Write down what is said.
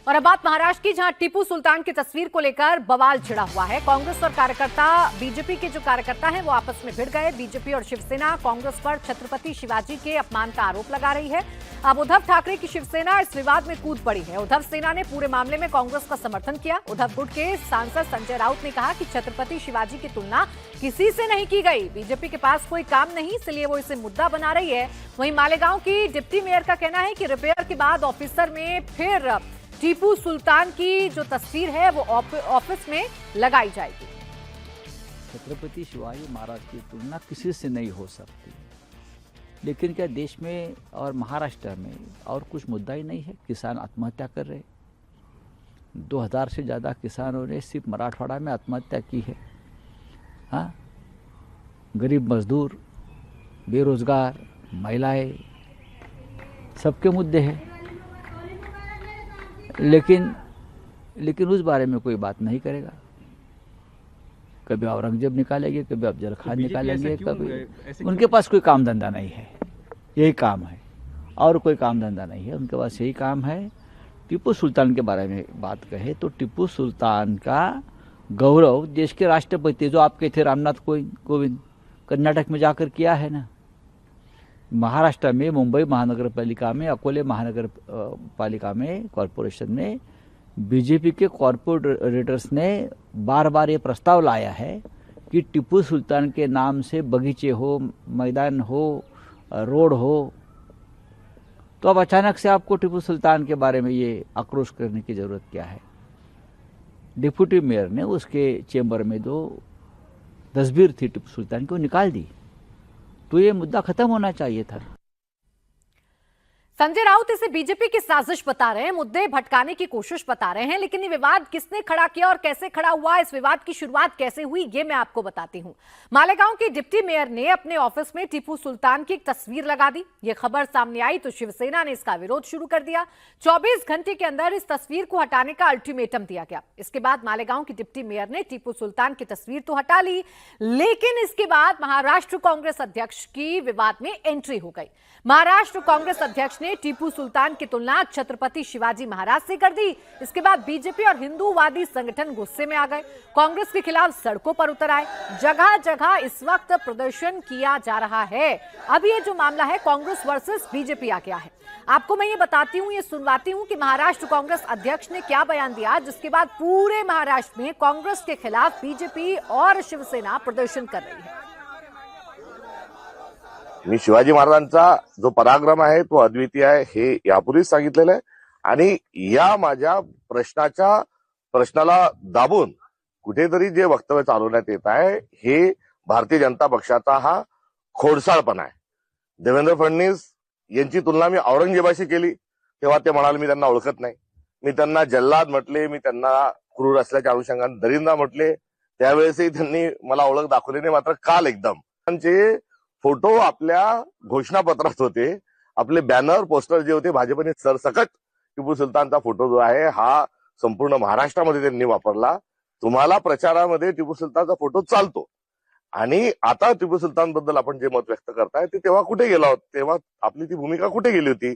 और अब बात महाराष्ट्र की, जहां टीपू सुल्तान की तस्वीर को लेकर बवाल छिड़ा हुआ है। कांग्रेस और कार्यकर्ता, बीजेपी के जो कार्यकर्ता हैं वो आपस में भिड़ गए। बीजेपी और शिवसेना कांग्रेस पर छत्रपति शिवाजी के अपमान का आरोप लगा रही है। अब उद्धव ठाकरे की शिवसेना इस विवाद में कूद पड़ी है। उद्धव सेना ने पूरे मामले में कांग्रेस का समर्थन किया। उद्धव गुट के सांसद संजय राउत ने कहा कि छत्रपति शिवाजी की तुलना किसी से नहीं की गई। बीजेपी के पास कोई काम नहीं, इसलिए वो इसे मुद्दा बना रही है। वहीं मालेगांव की डिप्टी मेयर का कहना है कि रिपेयर के बाद ऑफिसर में फिर टीपू सुल्तान की जो तस्वीर है वो ऑफिस में लगाई जाएगी। छत्रपति शिवाजी महाराज की तुलना किसी से नहीं हो सकती, लेकिन क्या देश में और महाराष्ट्र में और कुछ मुद्दा ही नहीं है? किसान आत्महत्या कर रहे, 2000 से ज़्यादा किसानों ने सिर्फ मराठवाड़ा में आत्महत्या की है। हाँ, गरीब मजदूर, बेरोजगार, महिलाएं, सबके मुद्दे हैं, लेकिन उस बारे में कोई बात नहीं करेगा। कभी औरंगजेब निकालेंगे, कभी अफजल खान निकालेंगे, कभी उनके पास कोई काम धंधा नहीं है, यही काम है और कोई काम धंधा नहीं है, उनके पास यही काम है। टीपू सुल्तान के बारे में बात कहे तो टीपू सुल्तान का गौरव देश के राष्ट्रपति जो आपके थे रामनाथ कोविंद, कर्नाटक में जाकर किया है ना। महाराष्ट्र में मुंबई महानगर पालिका में, अकोले महानगर पालिका में, कॉरपोरेशन में बीजेपी के कॉरपोरेटर्स ने बार बार ये प्रस्ताव लाया है कि टीपू सुल्तान के नाम से बगीचे हो, मैदान हो, रोड हो। तो अब अचानक से आपको टीपू सुल्तान के बारे में ये आक्रोश करने की जरूरत क्या है? डिप्टी मेयर ने उसके चेंबर में जो तस्वीर थी टीपू सुल्तान की वो निकाल दी, तो ये मुद्दा खत्म होना चाहिए था। संजय राउत इसे बीजेपी की साजिश बता रहे हैं, मुद्दे भटकाने की कोशिश बता रहे हैं। लेकिन ये विवाद किसने खड़ा किया और कैसे खड़ा हुआ, इस विवाद की शुरुआत कैसे हुई, ये मैं आपको बताती हूं। मालेगांव की डिप्टी मेयर ने अपने ऑफिस में टीपू सुल्तान की एक तस्वीर लगा दी। ये खबर सामने आई तो शिवसेना ने इसका विरोध शुरू कर दिया। 24 घंटे के अंदर इस तस्वीर को हटाने का अल्टीमेटम दिया गया। इसके बाद मालेगांव की डिप्टी मेयर ने टीपू सुल्तान की तस्वीर तो हटा ली, लेकिन इसके बाद महाराष्ट्र कांग्रेस अध्यक्ष की विवाद में एंट्री हो गई। महाराष्ट्र कांग्रेस अध्यक्ष ने टीपू सुल्तान की तुलना छत्रपति शिवाजी महाराज से कर दी। इसके बाद बीजेपी और हिंदूवादी संगठन गुस्से में आ गए, कांग्रेस के खिलाफ सड़कों पर उतर आए। जगह जगह इस वक्त प्रदर्शन किया जा रहा है। अब ये जो मामला है कांग्रेस वर्सेस बीजेपी आ गया है। आपको मैं ये बताती हूँ, ये सुनवाती हूँ कि महाराष्ट्र कांग्रेस अध्यक्ष ने क्या बयान दिया, जिसके बाद पूरे महाराष्ट्र में कांग्रेस के खिलाफ बीजेपी और शिवसेना प्रदर्शन कर रही है। मी शिवाजी महाराजांचा जो पराक्रम आहे तो अद्वितीय आहे हे यापूर्वीच सांगितलेलं आहे आणि या माझ्या प्रश्नाला दाबून कुठेतरी जे वक्तव्य चालवण्यात येत आहे हे भारतीय जनता पक्षाचा हा खोडसाळपणा आहे। देवेंद्र फडणवीस यांची तुलना मी औरंगजेबाशी केली तेव्हा ते म्हणाले मी त्यांना ओळखत नाही, मी त्यांना जल्लाद म्हटले, मी त्यांना क्रूर असल्याच्या अनुषंगाने दरिंदा म्हटले, त्यावेळेसही त्यांनी मला ओळख दाखवली नाही। मात्र काल एकदम त्यांचे फोटो आपल्या घोषणापत्रात होते, आपले बॅनर पोस्टर जे होते भाजपने सरसकट टीपू सुलतानचा फोटो जो आहे हा संपूर्ण महाराष्ट्रामध्ये त्यांनी वापरला। तुम्हाला प्रचारामध्ये टीपू सुलतानचा फोटो चालतो आणि आता टीपू सुलतान बद्दल आपण जे मत व्यक्त करताय ते तेव्हा कुठे गेला होता, तेव्हा आपली ती भूमिका कुठे गेली होती?